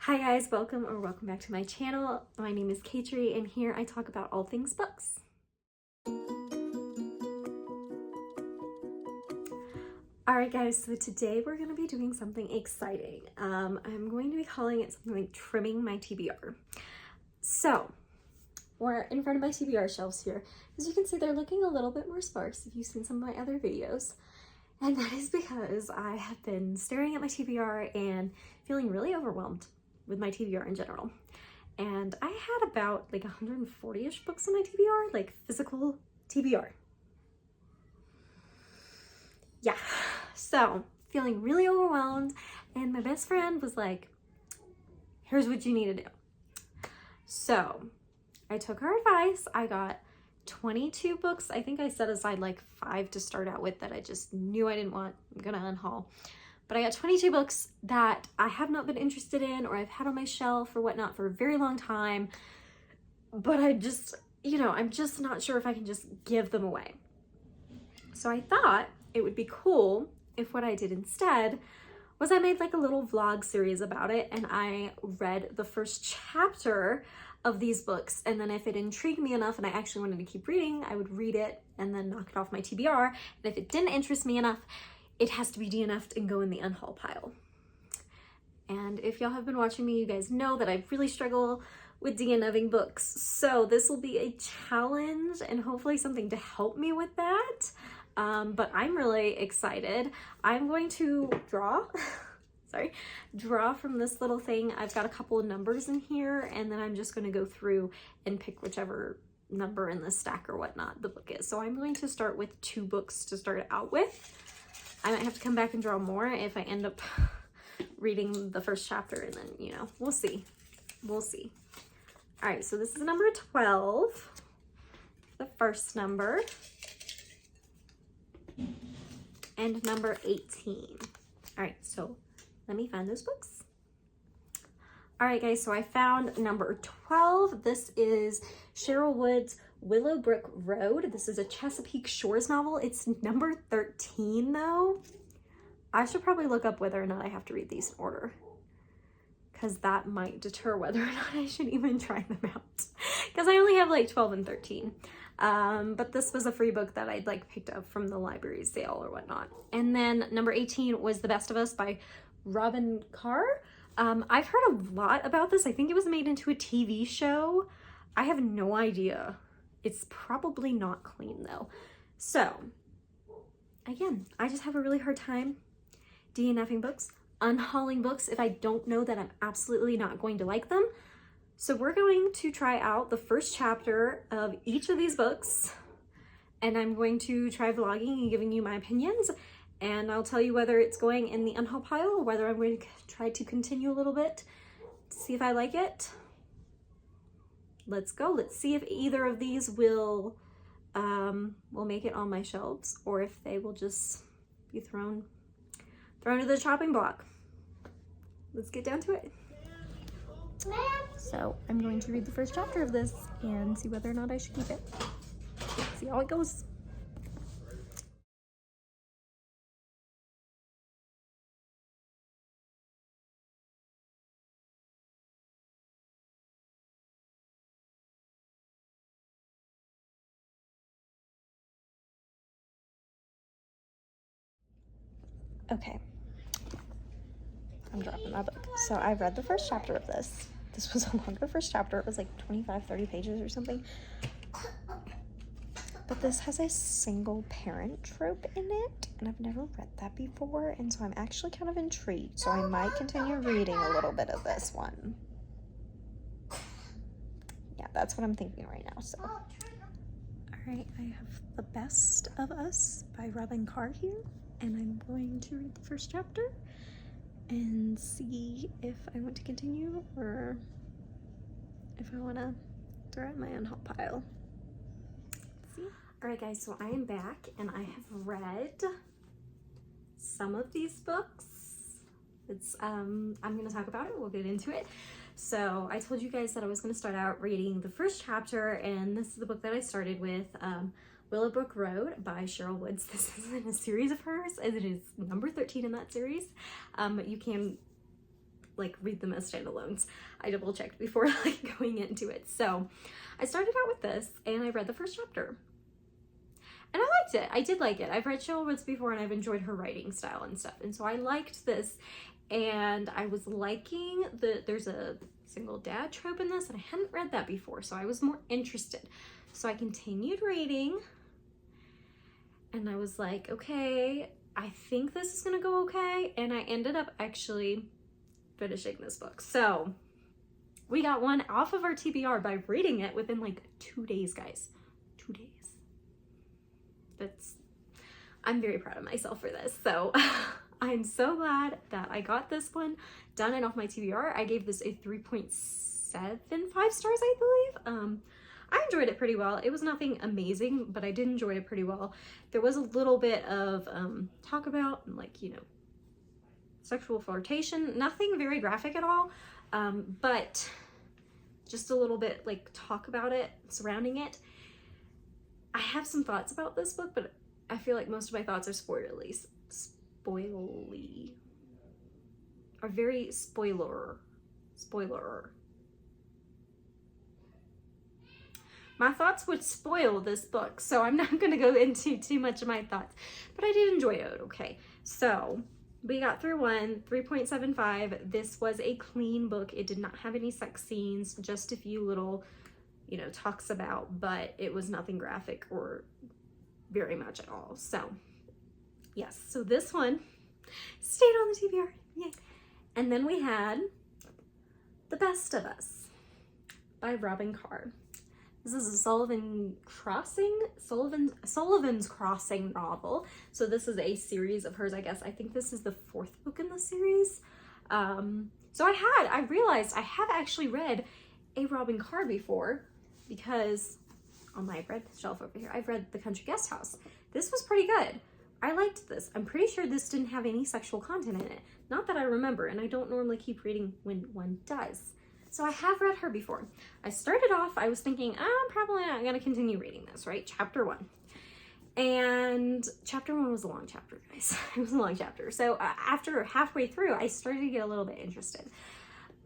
Hi guys, welcome back to my channel. My name is Katrie and here I talk about all things books. Alright guys, so today we're going to be doing something exciting. I'm going to be calling it something like trimming my TBR. So, we're in front of my TBR shelves here. As you can see, they're looking a little bit more sparse if you've seen some of my other videos. And that is because I have been staring at my TBR and feeling really overwhelmed with my TBR in general. And I had about like 140-ish books in my TBR, like physical TBR. Yeah, so feeling really overwhelmed, and my best friend was like, here's what you need to do. So I took her advice. I got 22 books. I think I set aside like 5 to start out with that I just knew I didn't want. I'm gonna unhaul. But I got 22 books that I have not been interested in or I've had on my shelf or whatnot for a very long time. But I just, I'm just not sure if I can just give them away. So I thought it would be cool if what I did instead was I made like a little vlog series about it, and I read the first chapter of these books, and then if it intrigued me enough and I actually wanted to keep reading, I would read it and then knock it off my TBR. And if it didn't interest me enough, it has to be DNF'd and go in the unhaul pile. And if y'all have been watching me, you guys know that I really struggle with DNFing books. So this will be a challenge and hopefully something to help me with that. But I'm really excited. I'm going to draw from this little thing. I've got a couple of numbers in here, and then I'm just going to go through and pick whichever number in the stack or whatnot the book is. So I'm going to start with 2 books to start out with. I might have to come back and draw more if I end up reading the first chapter, and then, we'll see. We'll see. All right, so this is number 12, the first number, and number 18. All right, so let me find those books. All right, guys, so I found number 12. This is Cheryl Wood's Willowbrook Road. This is a Chesapeake Shores novel. It's number 13, though. I should probably look up whether or not I have to read these in order, because that might deter whether or not I should even try them out, because I only have like 12 and 13. But this was a free book that I'd like picked up from the library sale or whatnot. And then number 18 was The Best of Us by Robin Carr. I've heard a lot about this. I think it was made into a TV show. I have no idea. It's probably not clean though. So again, I just have a really hard time DNFing books, unhauling books if I don't know that I'm absolutely not going to like them. So we're going to try out the first chapter of each of these books, and I'm going to try vlogging and giving you my opinions, and I'll tell you whether it's going in the unhaul pile or whether I'm going to try to continue a little bit to see if I like it. Let's go. Let's see if either of these will make it on my shelves, or if they will just be thrown to the chopping block. Let's get down to it. So I'm going to read the first chapter of this and see whether or not I should keep it. See how it goes. Okay, I'm dropping my book. So I read the first chapter of this. This was a longer first chapter. It was like 25, 30 pages or something. But this has a single parent trope in it, and I've never read that before, and so I'm actually kind of intrigued. So I might continue reading a little bit of this one. Yeah, that's what I'm thinking right now, so. All right, I have The Best of Us by Robin Carr here, and I'm going to read the first chapter and see if I want to continue or if I want to throw it in my unhaul pile. Let's see. All right, guys, so I am back and I have read some of these books. It's I'm going to talk about it. We'll get into it. So I told you guys that I was going to start out reading the first chapter, and this is the book that I started with, Willowbrook Road by Cheryl Woods. This is in a series of hers, and it is number 13 in that series. You can like read them as standalones. I double checked before like going into it. So I started out with this and I read the first chapter. And I liked it. I did like it. I've read Cheryl Woods before and I've enjoyed her writing style and stuff. And so I liked this, and I was liking there's a single dad trope in this, and I hadn't read that before, so I was more interested. So I continued reading, and I was like, okay, I think this is gonna go okay. And I ended up actually finishing this book. So we got one off of our TBR by reading it within like 2 days, guys. 2 days. I'm very proud of myself for this. So I'm so glad that I got this one done and off my TBR. I gave this a 3.75 stars, I believe. I enjoyed it pretty well. It was nothing amazing, but I did enjoy it pretty well. There was a little bit of talk about, like, you know, sexual flirtation. Nothing very graphic at all, but just a little bit like talk about it, surrounding it. I have some thoughts about this book, but I feel like most of my thoughts are spoilerly. Are very spoiler. My thoughts would spoil this book, so I'm not going to go into too much of my thoughts, but I did enjoy it. Okay, so we got through one, 3.75. This was a clean book. It did not have any sex scenes, just a few little, you know, talks about, but it was nothing graphic or very much at all. So yes, so this one stayed on the TBR. Yay. And then we had The Best of Us by Robin Carr. This is a Sullivan's Crossing novel. So this is a series of hers, I guess. I think this is the 4th book in the series. So I realized I have actually read a Robin Carr before, because on my bread shelf over here, I've read The Country Guest House. This was pretty good. I liked this. I'm pretty sure this didn't have any sexual content in it. Not that I remember, and I don't normally keep reading when one does. So I have read her before. I started off, I was thinking, I'm probably not going to continue reading this, right? Chapter 1. And chapter 1 was a long chapter, guys. It was a long chapter. So after halfway through, I started to get a little bit interested.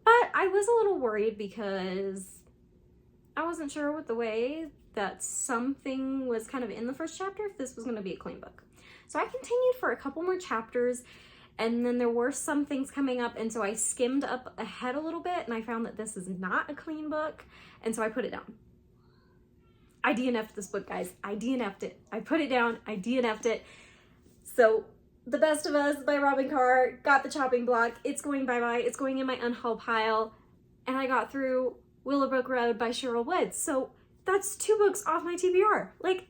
But I was a little worried because I wasn't sure with the way that something was kind of in the first chapter, if this was going to be a clean book. So I continued for a couple more chapters, and then there were some things coming up, and so I skimmed up ahead a little bit, and I found that this is not a clean book, and so I put it down. I DNF'd this book, guys. I DNF'd it. I put it down. I DNF'd it. So The Best of Us by Robin Carr got the chopping block. It's going bye-bye. It's going in my unhaul pile, and I got through Willowbrook Road by Cheryl Woods. So that's 2 books off my TBR. Like,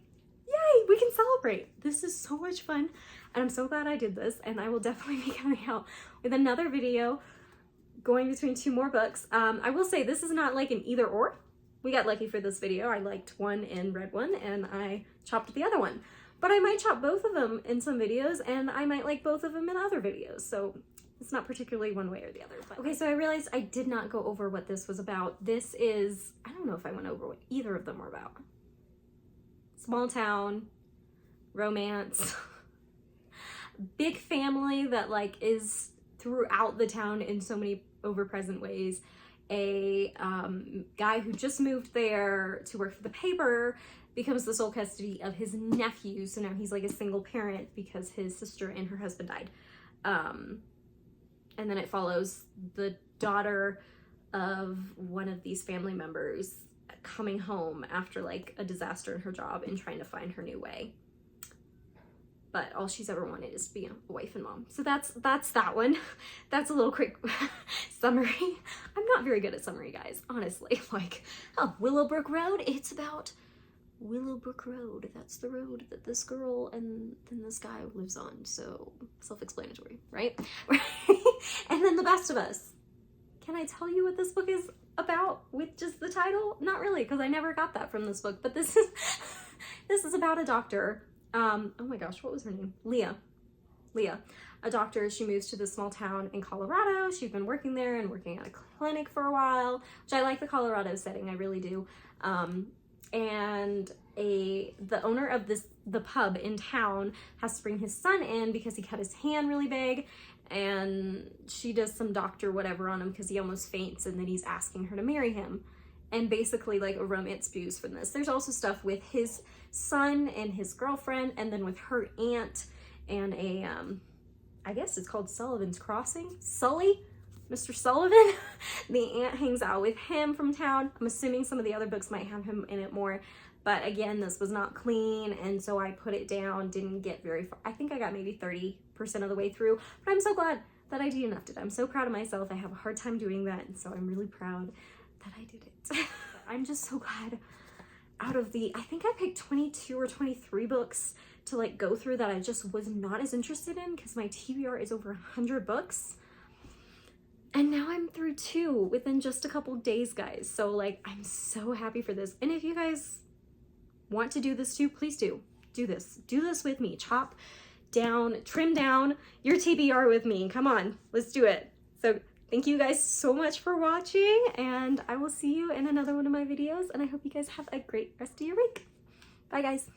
yay, we can celebrate. This is so much fun, and I'm so glad I did this, and I will definitely be coming out with another video going between 2 more books. I will say this is not like an either or. We got lucky for this video. I liked one and read one, and I chopped the other one. But I might chop both of them in some videos, and I might like both of them in other videos. So it's not particularly one way or the other. But okay, so I realized I did not go over what this was about. This is, I don't know if I went over what either of them were about. Small town, romance, big family that like is throughout the town in so many over-present ways. A guy who just moved there to work for the paper becomes the sole custody of his nephew. So now he's like a single parent because his sister and her husband died. And then it follows the daughter of one of these family members coming home after like a disaster in her job and trying to find her new way. But all she's ever wanted is to be a wife and mom. So that's that one. That's a little quick summary. I'm not very good at summary, guys, honestly. Like, oh, Willowbrook Road, it's about Willowbrook Road. That's the road that this girl and then this guy lives on. So self-explanatory, right? And then The Best of Us. Can I tell you what this book is about with just the title? Not really, because I never got that from this book. But this is about a doctor. Oh my gosh, what was her name? Leah, a doctor. She moves to this small town in Colorado. She's been working there and working at a clinic for a while, which I like the Colorado setting, I really do. And the owner of the pub in town has to bring his son in because he cut his hand really big, and she does some doctor whatever on him because he almost faints, and then he's asking her to marry him. And basically like a romance spews from this. There's also stuff with his son and his girlfriend, and then with her aunt and a, I guess it's called Sullivan's Crossing. Sully? Mr. Sullivan? The aunt hangs out with him from town. I'm assuming some of the other books might have him in it more. But again, this was not clean, and so I put it down, didn't get very far. I think I got maybe 30% of the way through, but I'm so glad that I DNF'd it. I'm so proud of myself. I have a hard time doing that, and so I'm really proud that I did it. I'm just so glad out of the, I think I picked 22 or 23 books to like go through that I just was not as interested in, because my TBR is over 100 books. And now I'm through 2 within just a couple days, guys. So like, I'm so happy for this. And if you guys want to do this too, please do this. Do this with me. Chop down, trim down your TBR with me. Come on, let's do it. So thank you guys so much for watching, and I will see you in another one of my videos, and I hope you guys have a great rest of your week. Bye, guys.